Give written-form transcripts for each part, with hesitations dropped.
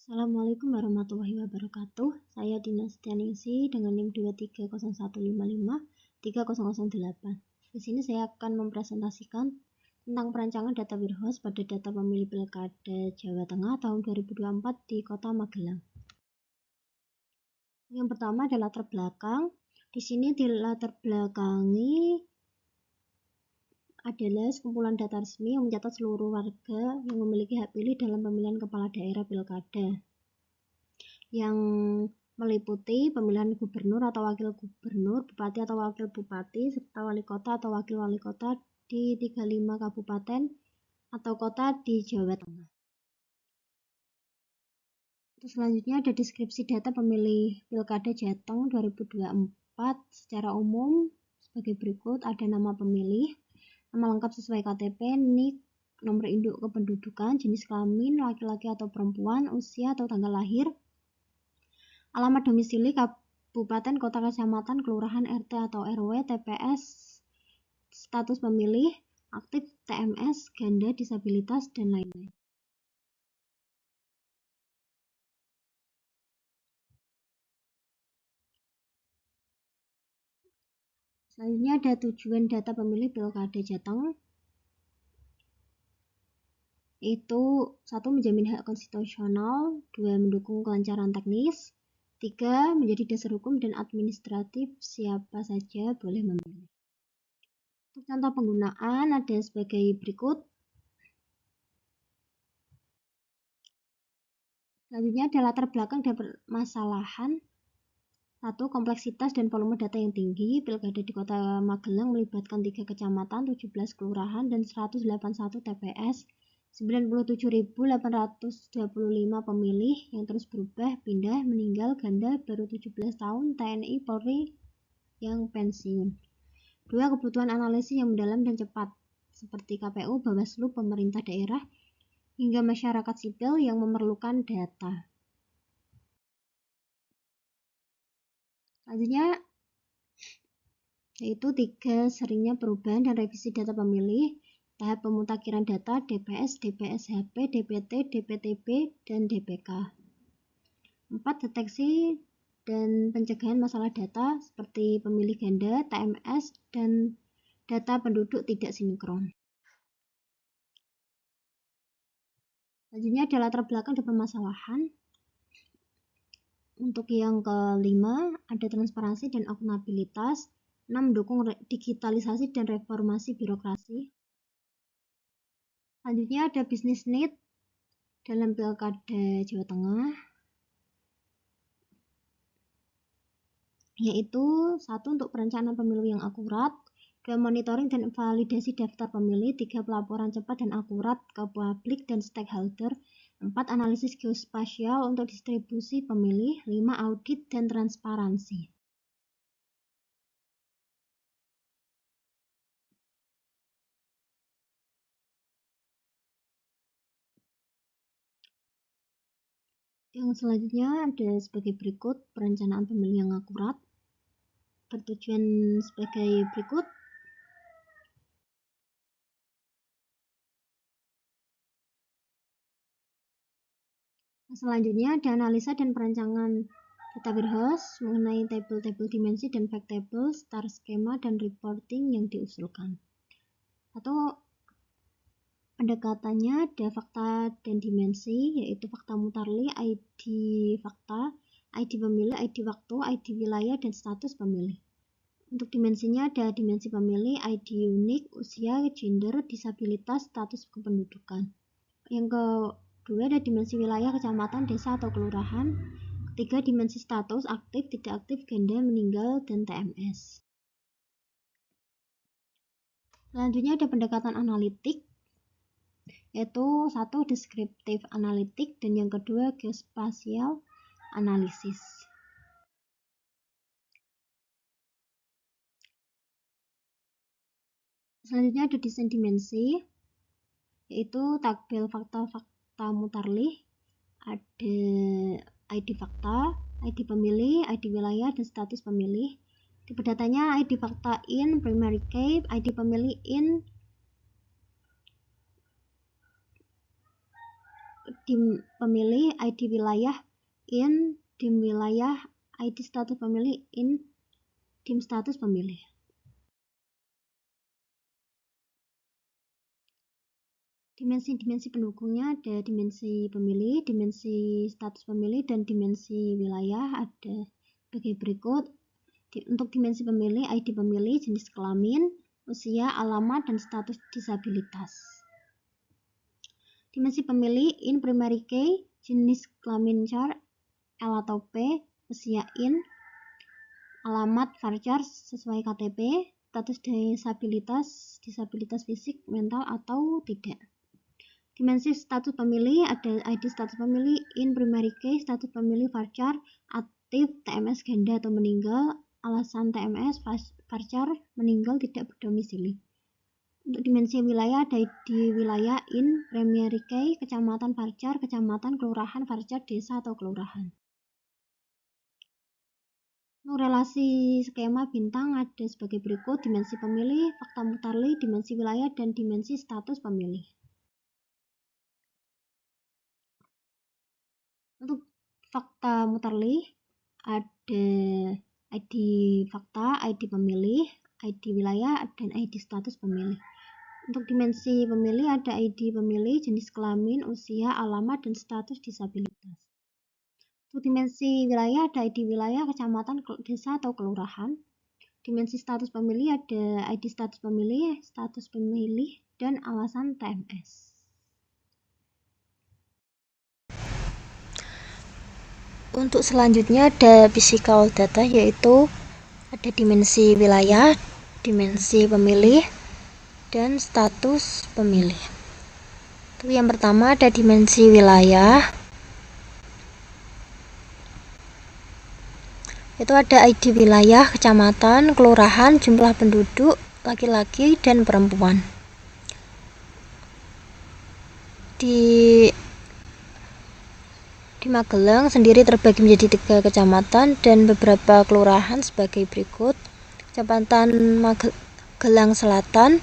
Assalamualaikum warahmatullahi wabarakatuh. Saya Dina Setianingsi dengan NIM 230153008. Di sini saya akan mempresentasikan tentang perancangan data warehouse pada data pemilih Pilkada Jawa Tengah tahun 2024 di Kota Magelang. Yang pertama adalah latar belakang. Di sini di latar belakangi adalah sekumpulan data resmi yang mencatat seluruh warga yang memiliki hak pilih dalam pemilihan kepala daerah pilkada, yang meliputi pemilihan gubernur atau wakil gubernur, bupati atau wakil bupati, serta wali kota atau wakil wali kota di 35 kabupaten atau kota di Jawa Tengah. Terus selanjutnya ada deskripsi data pemilih Pilkada Jateng 2024 secara umum sebagai berikut. Ada nama pemilih, nama lengkap sesuai KTP, NIK, nomor induk kependudukan, jenis kelamin, laki-laki atau perempuan, usia atau tanggal lahir, alamat domisili, kabupaten, kota, kecamatan, kelurahan, RT atau RW, TPS, status pemilih, aktif, TMS, ganda, disabilitas, dan lain-lain. Selanjutnya ada tujuan data pemilih Pilkada Jateng, itu 1. Menjamin hak konstitusional, 2. Mendukung kelancaran teknis, 3. Menjadi dasar hukum dan administratif siapa saja boleh memilih. Untuk contoh penggunaan ada sebagai berikut. Selanjutnya ada latar belakang dan permasalahan. 1. Kompleksitas dan volume data yang tinggi. Pilkada di Kota Magelang melibatkan 3 kecamatan, 17 kelurahan, dan 181 TPS, 97.825 pemilih yang terus berubah, pindah, meninggal, ganda, baru 17 tahun, TNI, Polri yang pensiun. 2. Kebutuhan analisis yang mendalam dan cepat, seperti KPU, Bawaslu, pemerintah daerah, hingga masyarakat sipil yang memerlukan data. Selanjutnya yaitu 3. Seringnya perubahan dan revisi data pemilih, tahap pemutakhiran data, DPS, DPSHP, DPT, DPTB, dan DPK. 4. Deteksi dan pencegahan masalah data seperti pemilih ganda, TMS, dan data penduduk tidak sinkron. Selanjutnya ada latar belakang dan permasalahan. Untuk yang kelima, ada transparansi dan akuntabilitas. 6. Mendukung digitalisasi dan reformasi birokrasi. Selanjutnya ada business need dalam Pilkada Jawa Tengah, yaitu 1. Untuk perencanaan pemilu yang akurat, 2. Monitoring dan validasi daftar pemilih, 3. Pelaporan cepat dan akurat ke publik dan stakeholder, 4. Analisis geospasial untuk distribusi pemilih, 5. Audit dan transparansi. Yang selanjutnya ada sebagai berikut. Perencanaan pemilih yang akurat bertujuan sebagai berikut. Selanjutnya ada analisa dan perancangan data warehouse mengenai tabel-tabel dimensi dan fact table, star skema, dan reporting yang diusulkan. Atau pendekatannya ada fakta dan dimensi, yaitu fakta mutarli, ID fakta, ID pemilih, ID waktu, ID wilayah, dan status pemilih. Untuk dimensinya ada dimensi pemilih, ID unik, usia, gender, disabilitas, status kependudukan. Yang kedua ada dimensi wilayah, kecamatan, desa, atau kelurahan. Ketiga, dimensi status, aktif, tidak aktif, ganda, meninggal, dan TMS. Selanjutnya ada pendekatan analitik, yaitu 1. Deskriptif analitik, dan yang kedua geospasial analisis. Selanjutnya ada desain dimensi, yaitu tabel fakta mutarli, ada ID fakta, ID pemilih, ID wilayah, dan status pemilih. Tipe datanya ID fakta in, primary key, ID pemilih in, dim pemilih, ID wilayah in dim wilayah, ID status pemilih in dim status pemilih. Dimensi-dimensi pendukungnya ada dimensi pemilih, dimensi status pemilih, dan dimensi wilayah ada sebagai berikut. Untuk dimensi pemilih, ID pemilih, jenis kelamin, usia, alamat, dan status disabilitas. Dimensi pemilih in primary key, jenis kelamin char, L atau P, usia in, alamat varchar sesuai KTP, status disabilitas fisik, mental, atau tidak. Dimensi status pemilih ada ID status pemilih in primary key, status pemilih varchar, aktif, TMS ganda atau meninggal, alasan TMS varchar, meninggal, tidak berdomisili. Untuk dimensi wilayah ada ID wilayah in primary key, kecamatan varchar, kecamatan, kelurahan, varchar, desa atau kelurahan. Untuk relasi skema bintang ada sebagai berikut: dimensi pemilih, fakta mutarli, dimensi wilayah, dan dimensi status pemilih. Untuk fakta mutarli ada ID fakta, ID pemilih, ID wilayah, dan ID status pemilih. Untuk dimensi pemilih ada ID pemilih, jenis kelamin, usia, alamat, dan status disabilitas. Untuk dimensi wilayah ada ID wilayah, kecamatan, desa, atau kelurahan. Dimensi status pemilih ada ID status pemilih, dan alasan TMS. Untuk selanjutnya ada physical data, yaitu ada dimensi wilayah, dimensi pemilih, dan status pemilih. Untuk yang pertama ada dimensi wilayah, itu ada ID wilayah, kecamatan, kelurahan, jumlah penduduk, laki-laki dan perempuan. Di Magelang sendiri terbagi menjadi 3 kecamatan dan beberapa kelurahan sebagai berikut. Kecamatan Magelang Selatan,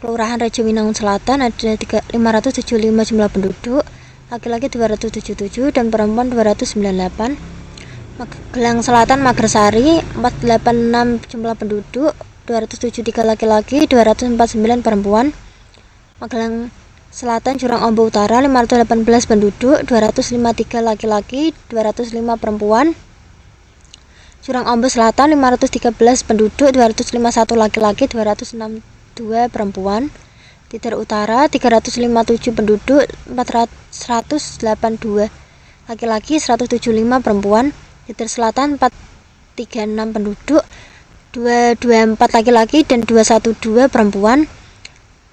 Kelurahan Rejowinangun Selatan ada 575 jumlah penduduk, laki-laki 277 dan perempuan 298. Magelang Selatan Magersari 486 jumlah penduduk, 273 laki-laki, 249 perempuan. Magelang Selatan Jurang Ombo Utara 518 penduduk, 253 laki-laki, 205 perempuan. Jurang Ombo Selatan 513 penduduk, 251 laki-laki, 262 perempuan. Tidar Utara 357 penduduk, 182 laki-laki, 175 perempuan. Tidar Selatan 436 penduduk, 224 laki-laki dan 212 perempuan.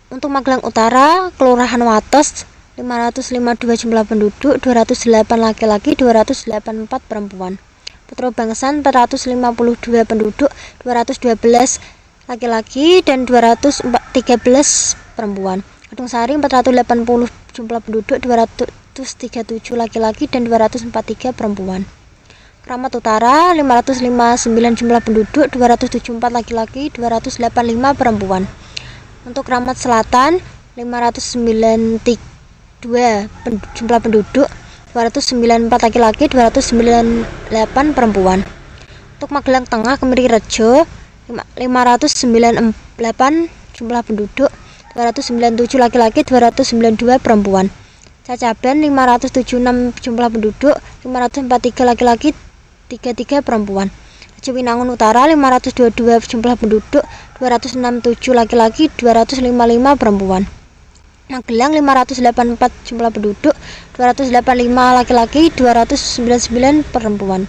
Untuk Magelang Utara, Kelurahan Wates 552 jumlah penduduk, 208 laki-laki, 284 perempuan. Putra Bangsan 452 penduduk, 212 laki-laki dan 213 perempuan. Kedung Sari 480 jumlah penduduk, 237 laki-laki dan 243 perempuan. Kramat Utara 559 jumlah penduduk, 274 laki-laki, 285 perempuan. Untuk Kramat Selatan 592 jumlah penduduk, 294 laki-laki, 298 perempuan. Untuk Magelang Tengah Kemiri Rejo 598 jumlah penduduk, 297 laki-laki, 292 perempuan. Cacaban 576 jumlah penduduk, 543 laki-laki, 33 perempuan. Rejowinangun Utara 522 jumlah penduduk, 267 laki-laki, 255 perempuan. Magelang 584 jumlah penduduk, 285 laki-laki, 299 perempuan.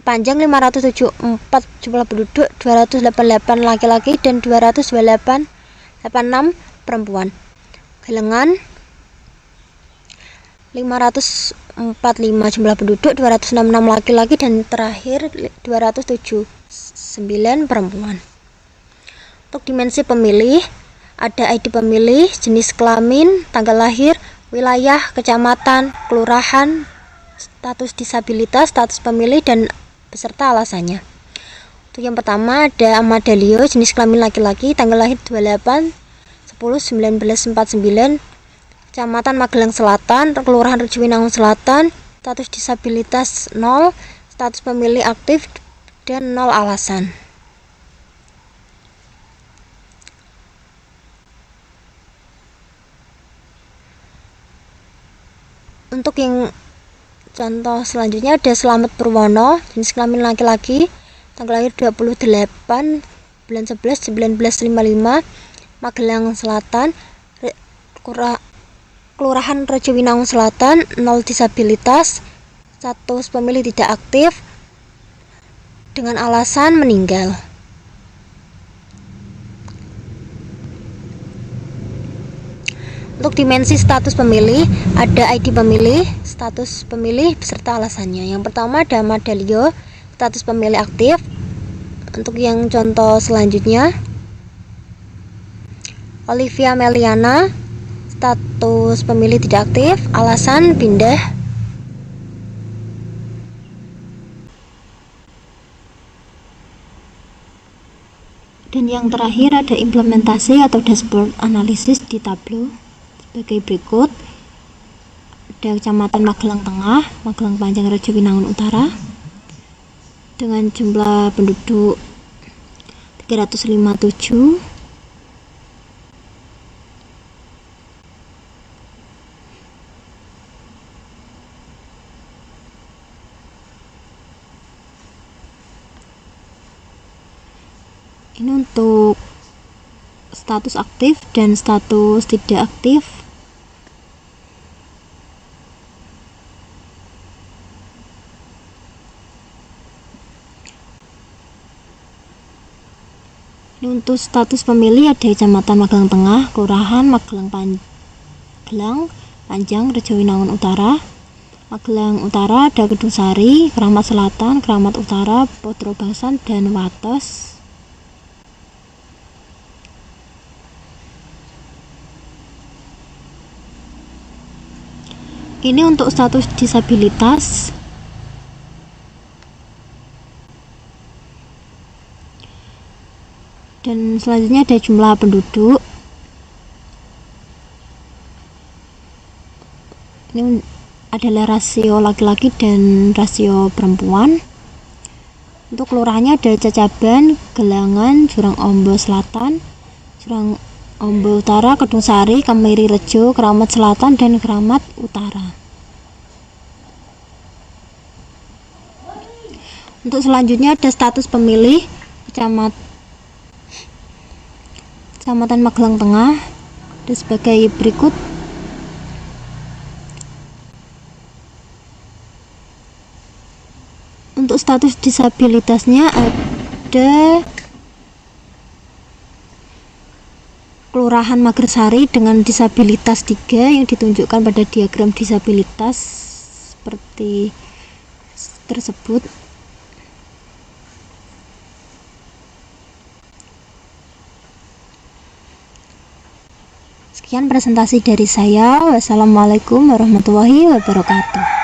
Panjang 574 jumlah penduduk, 288 laki-laki dan 286 perempuan. Galengan 545 jumlah penduduk, 266 laki-laki dan terakhir 279 perempuan. Untuk dimensi pemilih ada ID pemilih, jenis kelamin, tanggal lahir, wilayah, kecamatan, kelurahan, status disabilitas, status pemilih, dan beserta alasannya. Untuk yang pertama ada Ahmad Dalio, jenis kelamin laki-laki, tanggal lahir 28 10 1949, Kecamatan Magelang Selatan, Kelurahan Rejowinangun Selatan, status disabilitas 0, status pemilih aktif dan 0 alasan. Untuk yang contoh selanjutnya ada Slamet Purwono, jenis kelamin laki-laki, tanggal lahir 28 bulan 11 1955, Magelang Selatan, Kelurahan Rejowinangun Selatan, 0 disabilitas, status pemilih tidak aktif dengan alasan meninggal. Untuk dimensi status pemilih, ada ID pemilih, status pemilih beserta alasannya. Yang pertama ada Madalio, status pemilih aktif. Untuk yang contoh selanjutnya, Olivia Meliana, status pemilih tidak aktif, alasan pindah. Dan yang terakhir ada implementasi atau dashboard analisis di Tableau sebagai berikut. Ada Kecamatan Magelang Tengah, Magelang Panjang, Rejowinangun Utara dengan jumlah penduduk 357. Ini untuk status aktif dan status tidak aktif. Ini untuk status pemilih ada Kecamatan Magelang Tengah, Kelurahan Magelang Panjang, Rejowinangun Utara. Magelang Utara ada Kedung Sari, Keramat Selatan, Keramat Utara, Potro Bangsan, dan Wates. Ini untuk status disabilitas. Dan selanjutnya ada jumlah penduduk. Ini adalah rasio laki-laki dan rasio perempuan. Untuk kelurahannya ada Cacaban, Gelangan, Jurang Ombo Selatan, Jurang Ombo Utara, Kedung Sari, Kemiri Rejo, Keramat Selatan, dan Keramat Utara. Untuk selanjutnya ada status pemilih Kecamatan Magelang Tengah dan sebagai berikut. Untuk status disabilitasnya ada Kelurahan Magersari dengan disabilitas 3 yang ditunjukkan pada diagram disabilitas seperti tersebut. Sekian presentasi dari saya. Wassalamualaikum warahmatullahi wabarakatuh.